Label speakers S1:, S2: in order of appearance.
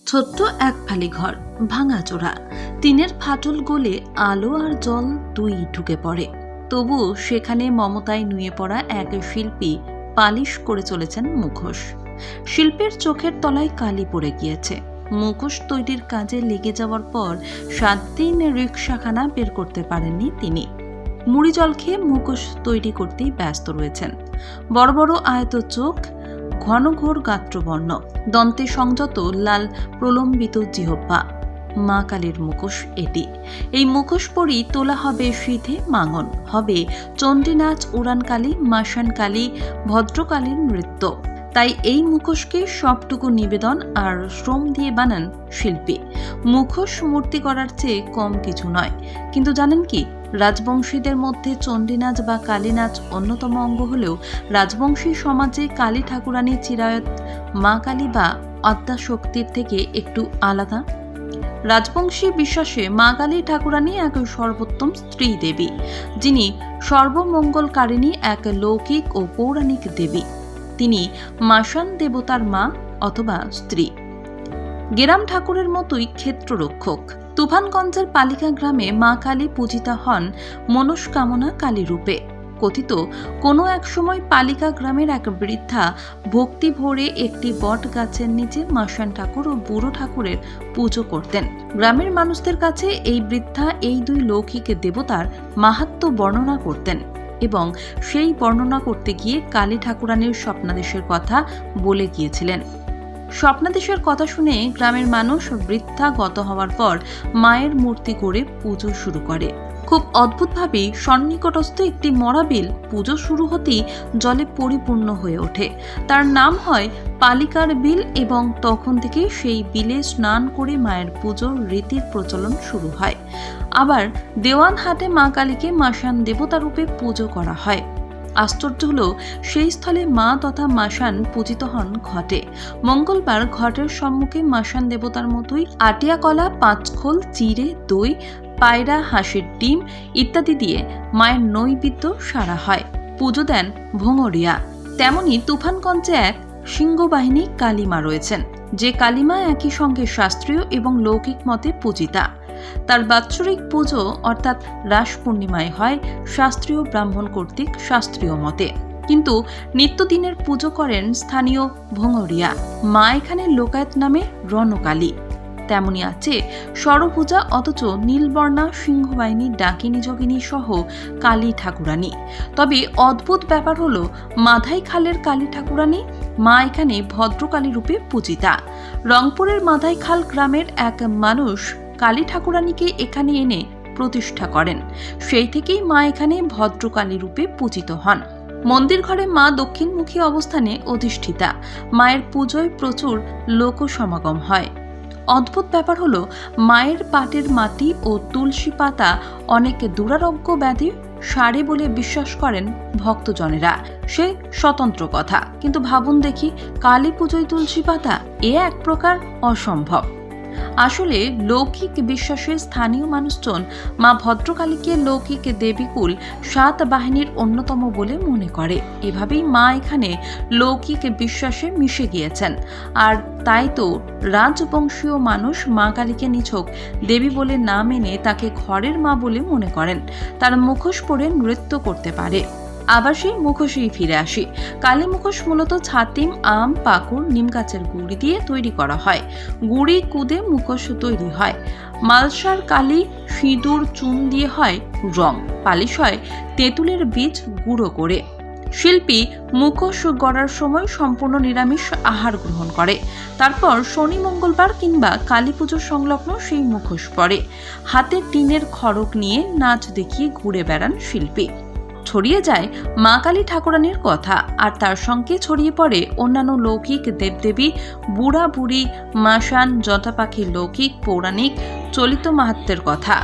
S1: ছোট্ট এক ফালি ঘর, ভাঙাচোরা, টিনের ফাটল গলে আলো আর জল দুই ঢুকে পড়ে। তবু সেখানে মমতায় নুয়ে পড়া এক শিল্পী পালিশ করে চলেছেন মুখোশ। শিল্পীর চোখের তলায় কালি পড়ে গিয়েছে। মুখোশ তৈরির কাজে লেগে যাওয়ার পর 7 দিন রিকশাখানা বের করতে পারেননি তিনি। মুড়ি জল খেয়ে মুখোশ তৈরি করতেই ব্যস্ত রয়েছেন। বড় বড় আয়ত চোখ, ঘন ঘোর গাত্রবর্ণ, দন্তে সংযত লাল প্রলম্বিত জিহ্বা, মা কালীর মুখোশ এটি। এই মুখোশ পরেই তোলা হবে সিধে মাঙন, হবে চণ্ডী নাচ, উড়ানকালী, মাসানকালী, ভদ্রকালীর নৃত্য। তাই এই মুখোশকে সবটুকু নিবেদন আর শ্রম দিয়ে বানান শিল্পী। মুখোশ মূর্তি করার চেয়ে কম কিছু নয়। কিন্তু জানেন কি, রাজবংশীদের মধ্যে চণ্ডী নাচ বা কালী নাচ অন্যতম অঙ্গ হলেও রাজবংশী সমাজে কালী ঠাকুরানী চিরায়ত মা কালী বা আদ্যাশক্তির থেকে একটু আলাদা। রাজবংশী বিশ্বাসে মা কালী ঠাকুরানী এক সর্বোত্তম স্ত্রী দেবী, যিনি সর্বমঙ্গলকারিণী, এক লৌকিক ও পৌরাণিক দেবী। তিনি মাসান দেবতার মা অথবা স্ত্রী। গেরাম ঠাকুরের মতোই ক্ষেত্ররক্ষক। তুফানগঞ্জের পালিকা গ্রামে মা কালী পূজিতা হন মনস্কামনা কালী রূপে। কথিত, কোনো এক সময় পালিকা গ্রামের এক বৃদ্ধা ভক্তি ভরে একটি বট গাছের নিচে মাসান ঠাকুর ও বুড়ো ঠাকুরের পুজো করতেন। গ্রামের মানুষদের কাছে এই বৃদ্ধা এই দুই লৌকিক দেবতার মাহাত্ম্য বর্ণনা করতেন এবং সেই বর্ণনা করতে গিয়ে কালী ঠাকুরানীর স্বপ্নাদেশের কথা বলে গিয়েছিলেন। স্বপ্নাদেশের কথা শুনে গ্রামের মানুষ বৃদ্ধা গত হওয়ার পর মায়ের মূর্তি গড়ে পুজো শুরু করে। খুব অদ্ভুতভাবেই সন্নিকটস্থ একটি মরা বিল পুজো শুরু হতেই জলে পরিপূর্ণ হয়ে ওঠে। তার নাম হয় পালিকার বিল এবং তখন থেকে সেই বিলে স্নান করে মায়ের পুজোর রীতির প্রচলন শুরু হয়। আবার দেওয়ানহাটে মা কালীকে মাসান দেবতা রূপে পুজো করা হয়। আশ্চর্য হলো, সেই স্থলে মা তথা মাসান পূজিত হন ঘটে। মঙ্গলবার ঘটের সম্মুখে মাসান দেবতার মতোই আটিয়া কলা, পাঁচখোল, চিড়ে, দই, পায়রা, হাঁসের ডিম ইত্যাদি দিয়ে মায়ের নৈবেদ্য সারা হয়। পুজো দেন ভোঙরিয়া। তেমনি তুফানগঞ্জে এক সিংহবাহিনী কালীমা রয়েছেন, যে কালীমা একই সঙ্গে শাস্ত্রীয় এবং লৌকিক মতে পূজিতা। তার বাৎসরিক পুজো অর্থাৎ রাস পূর্ণিমায় হয় শাস্ত্রীয় ব্রাহ্মণ কর্তৃক শাস্ত্রীয় মতে, কিন্তু নিত্যদিনের পুজো করেন স্থানীয় ভোঙরিয়া। মা এখানে লোকায়ত নামে রণকালী। তেমনি আছে সরভুজা অথচ নীলবর্ণা সিংহবাহিনী ডাকিনী যোগিনী সহ কালী ঠাকুরানী। তবে অদ্ভুত ব্যাপার হলো, মাধাই খালের কালী ঠাকুরানী মা এখানে ভদ্রকালী রূপে পূজিতা। রংপুরের মাধাই খাল গ্রামের এক মানুষ কালী ঠাকুরানীকে এখানে এনে প্রতিষ্ঠা করেন। সেই থেকেই মা এখানে ভদ্রকালী রূপে পূজিত হন। মন্দির ঘরে মা দক্ষিণমুখী অবস্থানে অধিষ্ঠিতা। মায়ের পুজোয় প্রচুর লোক সমাগম হয়। অদ্ভুত ব্যাপার হলো, মায়ের পাটের মাটি ও তুলসী পাতা অনেক দুরারোগ্য ব্যাধি সারে বলে বিশ্বাস করেন ভক্তজনেরা। সে স্বতন্ত্র কথা, কিন্তু ভাবুন দেখি, কালী পুজোয় তুলসী পাতা, এ এক প্রকার অসম্ভব। আসলে লৌকিক বিশ্বাসে স্থানীয় মানুষজন মা ভদ্রকালীকে লৌকিক দেবীকুল 7 বাহিনীর অন্যতম বলে মনে করে। এভাবেই মা এখানে লৌকিক বিশ্বাসে মিশে গিয়েছেন। আর তাই তো রাজবংশীয় মানুষ মা কালীকে নিছক দেবী বলে না মেনে তাকে ঘরের মা বলে মনে করেন। তার মুখোশ পরে নৃত্য করতে পারে। আবার সেই মুখোশেই ফিরে আসি। কালী মুখোশ মূলত ছাতিম, আম, পাকুড়, নিম গাছের গুড়ি দিয়ে তৈরি করা হয়। গুড়ি কুদে মুখোশ তৈরি হয়। মালসার কালী সিঁদুর চুন দিয়ে হয় রং, পালিশ হয় তেঁতুলের বীজ গুঁড়ো করে। শিল্পী মুখোশ গড়ার সময় সম্পূর্ণ নিরামিষ আহার গ্রহণ করে। তারপর শনি, মঙ্গলবার কিংবা কালী পুজো সংলগ্ন সেই মুখোশ পরে। হাতে টিনের খড়গ নিয়ে নাচ দেখিয়ে ঘুরে বেড়ান শিল্পী। ছড়িয়ে যায় মা কালী ঠাকুরানীর কথা, আর তার সঙ্গে ছড়িয়ে পড়ে অন্যান্য লৌকিক দেবদেবী, বুড়া বুড়ি, মাসান, জটা পাখির লৌকিক, পৌরাণিক, চলিত মাহাত্ম্যের কথা।